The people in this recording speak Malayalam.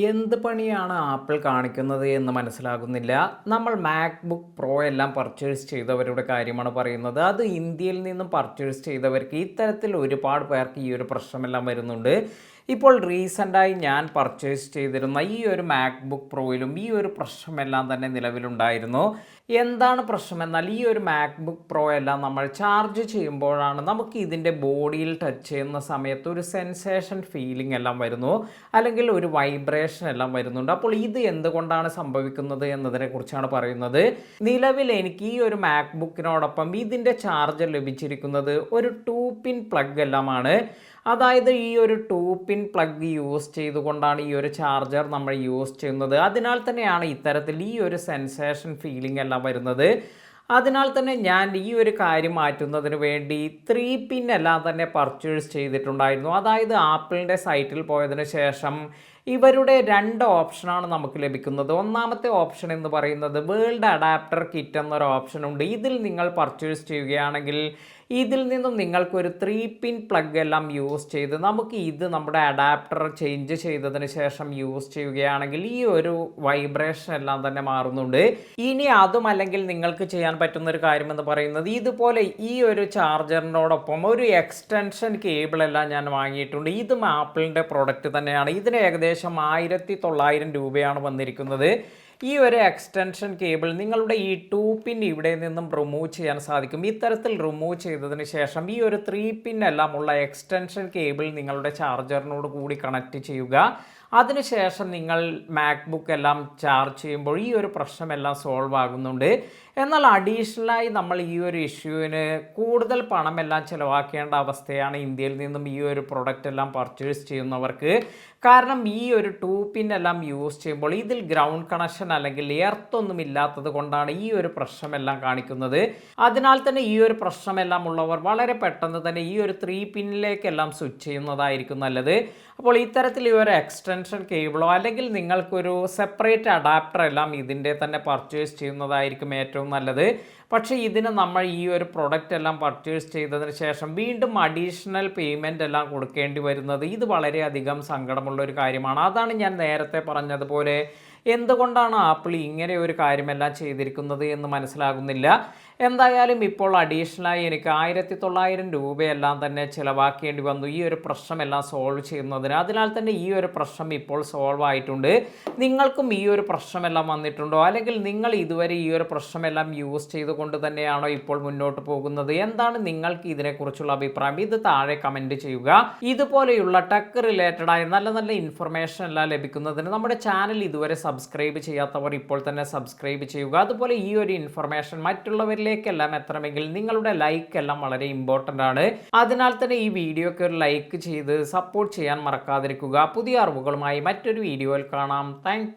എന്ത് പണിയാണ് ആപ്പിൾ കാണിക്കുന്നത് എന്ന് മനസ്സിലാകുന്നില്ല. നമ്മൾ മാക്ബുക്ക് പ്രോ എല്ലാം പർച്ചേസ് ചെയ്തവരുടെ കാര്യമാണ് പറയുന്നത്. അത് ഇന്ത്യയിൽ നിന്നും പർച്ചേസ് ചെയ്തവർക്ക് ഇത്തരത്തിൽ ഒരുപാട് പേർക്ക് ഈ ഒരു പ്രശ്നമെല്ലാം വരുന്നുണ്ട്. ഇപ്പോൾ റീസെൻ്റായി ഞാൻ പർച്ചേസ് ചെയ്തിരുന്ന ഈ ഒരു മാക്ബുക്ക് പ്രോയിലും ഈ ഒരു പ്രശ്നമെല്ലാം തന്നെ നിലവിലുണ്ടായിരുന്നു. എന്താണ് പ്രശ്നമെന്നാൽ ഈ ഒരു മാക്ബുക്ക് പ്രോ എല്ലാം നമ്മൾ ചാർജ് ചെയ്യുമ്പോഴാണ് നമുക്ക് ഇതിൻ്റെ ബോഡിയിൽ ടച്ച് ചെയ്യുന്ന സമയത്ത് ഒരു സെൻസേഷൻ ഫീലിംഗ് എല്ലാം വരുന്നു, അല്ലെങ്കിൽ ഒരു വൈബ്രേഷൻ എല്ലാം വരുന്നുണ്ട്. അപ്പോൾ ഇത് എന്തുകൊണ്ടാണ് സംഭവിക്കുന്നത് എന്നതിനെ കുറിച്ചാണ് പറയുന്നത്. നിലവിൽ എനിക്ക് ഈ ഒരു മാക്ബുക്കിനോടൊപ്പം ഇതിൻ്റെ ചാർജർ ലഭിച്ചിരിക്കുന്നത് ഒരു 2-പിൻ പ്ലഗ് എല്ലാമാണ്. അതായത് ഈ ഒരു 2-പിൻ പ്ലഗ് യൂസ് ചെയ്തുകൊണ്ടാണ് ഈ ഒരു ചാർജർ നമ്മൾ യൂസ് ചെയ്യുന്നത്. അതിനാൽ തന്നെയാണ് ഇത്തരത്തിൽ ഈ ഒരു സെൻസേഷൻ ഫീലിംഗ് എല്ലാം വരുന്നത്. അതിനാൽ തന്നെ ഞാൻ ഈ ഒരു കാര്യം മാറ്റുന്നതിന് വേണ്ടി 3-പിൻ എല്ലാം തന്നെ പർച്ചേസ് ചെയ്തിട്ടുണ്ടായിരുന്നു. അതായത് ആപ്പിളിൻ്റെ സൈറ്റിൽ പോയതിന് ശേഷം ഇവരുടെ 2 ഓപ്ഷനാണ് നമുക്ക് ലഭിക്കുന്നത്. ഒന്നാമത്തെ ഓപ്ഷൻ എന്ന് പറയുന്നത് വേൾഡ് അഡാപ്റ്റർ കിറ്റ് എന്നൊരു ഓപ്ഷനുണ്ട്. ഇതിൽ നിങ്ങൾ പർച്ചേസ് ചെയ്യുകയാണെങ്കിൽ ഇതിൽ നിന്നും നിങ്ങൾക്കൊരു 3-പിൻ പ്ലഗ് എല്ലാം യൂസ് ചെയ്ത് നമുക്ക് ഇത് നമ്മുടെ അഡാപ്റ്റർ ചേഞ്ച് ചെയ്തതിന് ശേഷം യൂസ് ചെയ്യുകയാണെങ്കിൽ ഈ ഒരു വൈബ്രേഷൻ എല്ലാം തന്നെ മാറുന്നുണ്ട്. ഇനി അതുമല്ലെങ്കിൽ നിങ്ങൾക്ക് ചെയ്യാൻ പറ്റുന്ന ഒരു കാര്യം എന്ന് പറയുന്നത് ഇതുപോലെ ഈ ഒരു ചാർജറിനോടൊപ്പം ഒരു എക്സ്റ്റൻഷൻ കേബിൾ എല്ലാം ഞാൻ വാങ്ങിയിട്ടുണ്ട്. ഇതും ആപ്പിളിൻ്റെ പ്രൊഡക്റ്റ് തന്നെയാണ്. ഇതിന് ഏകദേശം 1900 രൂപയാണ് വന്നിരിക്കുന്നത്. ഈ ഒരു എക്സ്റ്റൻഷൻ കേബിൾ നിങ്ങളുടെ ഈ 2-പിൻ ഇവിടെ നിന്നും റിമൂവ് ചെയ്യാൻ സാധിക്കും. ഇത്തരത്തിൽ റിമൂവ് ചെയ്തതിന് ശേഷം ഈ ഒരു 3-പിൻ എല്ലാം ഉള്ള എക്സ്റ്റൻഷൻ കേബിൾ നിങ്ങളുടെ ചാർജറിനോട് കൂടി കണക്ട് ചെയ്യുക. അതിനുശേഷം നിങ്ങൾ മാക്ബുക്ക് എല്ലാം ചാർജ് ചെയ്യുമ്പോൾ ഈ ഒരു പ്രശ്നമെല്ലാം സോൾവ് ആകുന്നുണ്ട്. എന്നാൽ അഡീഷണലായി നമ്മൾ ഈ ഒരു ഇഷ്യൂവിന് കൂടുതൽ പണമെല്ലാം ചിലവാക്കേണ്ട അവസ്ഥയാണ് ഇന്ത്യയിൽ നിന്നും ഈ ഒരു പ്രൊഡക്റ്റ് എല്ലാം പർച്ചേസ് ചെയ്യുന്നവർക്ക്. കാരണം ഈ ഒരു 2-പിൻ എല്ലാം യൂസ് ചെയ്യുമ്പോൾ ഇതിൽ ഗ്രൗണ്ട് കണക്ഷൻ അല്ലെങ്കിൽ എർത്ത് ഒന്നും ഇല്ലാത്തത് കൊണ്ടാണ് ഈ ഒരു പ്രശ്നമെല്ലാം കാണിക്കുന്നത്. അതിനാൽ തന്നെ ഈ ഒരു പ്രശ്നമെല്ലാം ഉള്ളവർ വളരെ പെട്ടെന്ന് തന്നെ ഈ ഒരു 3-പിന്നിലേക്കെല്ലാം സ്വിച്ച് ചെയ്യുന്നതായിരിക്കും നല്ലത്. അപ്പോൾ ഇത്തരത്തിൽ ഈ ഒരു എക്സ്റ്റൻഷൻ കേബിളോ അല്ലെങ്കിൽ നിങ്ങൾക്കൊരു സെപ്പറേറ്റ് അഡാപ്റ്റർ എല്ലാം ഇതിൻ്റെ തന്നെ പർച്ചേസ് ചെയ്യുന്നതായിരിക്കും ഏറ്റവും നല്ലത്. പക്ഷേ ഇതിന് നമ്മൾ ഈ ഒരു പ്രൊഡക്റ്റ് എല്ലാം പർച്ചേസ് ചെയ്തതിന് ശേഷം വീണ്ടും അഡീഷണൽ പേയ്മെൻ്റ് എല്ലാം കൊടുക്കേണ്ടി വരുന്നത് ഇത് വളരെയധികം സങ്കടമുള്ള ഒരു കാര്യമാണ്. അതാണ് ഞാൻ നേരത്തെ പറഞ്ഞതുപോലെ എന്തുകൊണ്ടാണ് ആപ്പിൾ ഇങ്ങനെ ഒരു കാര്യമെല്ലാം ചെയ്തിരിക്കുന്നത് എന്ന് മനസ്സിലാകുന്നില്ല. എന്തായാലും ഇപ്പോൾ അഡീഷണലായി എനിക്ക് 1900 രൂപയെല്ലാം തന്നെ ചിലവാക്കേണ്ടി വന്നു ഈ ഒരു പ്രശ്നമെല്ലാം സോൾവ് ചെയ്യുന്നതിന്. അതിനാൽ തന്നെ ഈ ഒരു പ്രശ്നം ഇപ്പോൾ സോൾവ് ആയിട്ടുണ്ട്. നിങ്ങൾക്കും ഈ ഒരു പ്രശ്നമെല്ലാം വന്നിട്ടുണ്ടോ, അല്ലെങ്കിൽ നിങ്ങൾ ഇതുവരെ ഈ ഒരു പ്രശ്നമെല്ലാം യൂസ് ചെയ്തുകൊണ്ട് തന്നെയാണോ ഇപ്പോൾ മുന്നോട്ട് പോകുന്നത്? എന്താണ് നിങ്ങൾക്ക് ഇതിനെക്കുറിച്ചുള്ള അഭിപ്രായം? ഇത് താഴെ കമൻറ്റ് ചെയ്യുക. ഇതുപോലെയുള്ള ടെക് റിലേറ്റഡായ നല്ല നല്ല ഇൻഫർമേഷൻ എല്ലാം ലഭിക്കുന്നതിന് നമ്മുടെ ചാനൽ ഇതുവരെ സബ്സ്ക്രൈബ് ചെയ്യാത്തവർ ഇപ്പോൾ തന്നെ സബ്സ്ക്രൈബ് ചെയ്യുക. അതുപോലെ ഈ ഒരു ഇൻഫർമേഷൻ മറ്റുള്ളവരിലേക്കെല്ലാം എത്തണമെങ്കിൽ നിങ്ങളുടെ ലൈക്ക് എല്ലാം വളരെ ഇമ്പോർട്ടൻ്റ് ആണ്. അതിനാൽ തന്നെ ഈ വീഡിയോക്ക് ഒരു ലൈക്ക് ചെയ്ത് സപ്പോർട്ട് ചെയ്യാൻ മറക്കാതിരിക്കുക. പുതിയ അറിവുകളുമായി മറ്റൊരു വീഡിയോയിൽ കാണാം. താങ്ക്